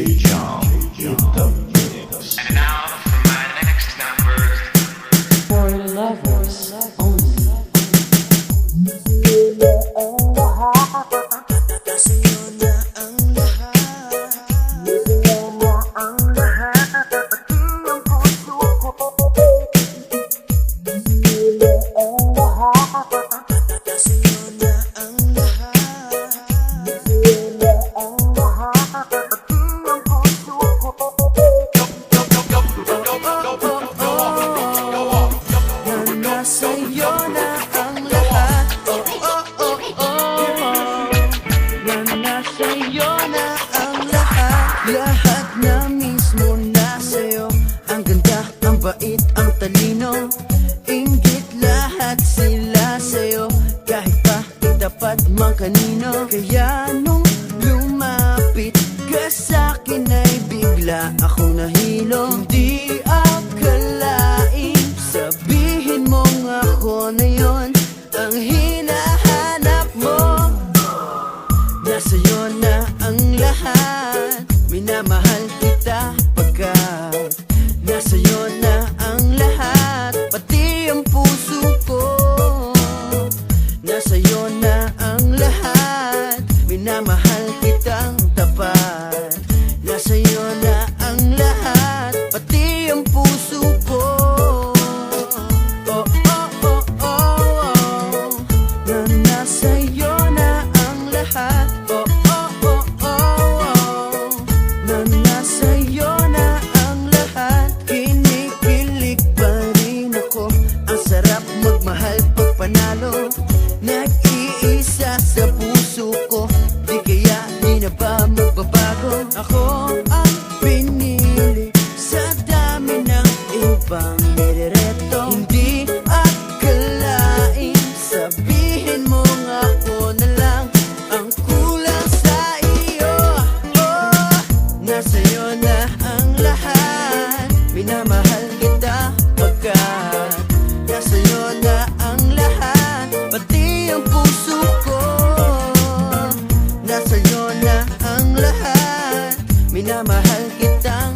John in the mix. And now for my next number. For lovers only. Sa'yo na ang lahat. Sa'yo na ang lahat. Lahat na mismo na sa'yo. Ang ganda, ang bait, ang talino. Inggit lahat sila sa'yo. Kahit pa itapat mang kanino. Kaya nung lumapit ka sa'kin ay bigla akong nahilo. Hindi akalain sabihin mong ako na yun ang hinahanap mo. Nasa'yo na ang lahat. Minamahal kita pagkat nasa'yo na ang lahat. Pati ang puso ko. Nasa'yo na ang lahat. Minamahal kitang tapat. Nasa'yo na ang lahat. Pati ang puso ko. Nasa'yo na ang lahat. Nasa'yo na ang lahat. Kinikilig pa rin ako. Ang sarap magmahal pag panalo. Nag-iisa sa puso ko. Di kaya di na ba magbabago? Ako ang pinili sa dami ng ibang nirereto. Hindi akalain sabihin mo nga ako na lang ang kulang sa iyo. Nasa'yo na ang lahat. Minamahal kita pagkat nasa'yo na ang lahat. Pati ang puso ko. Nasa'yo na ang lahat. Minamahal kitang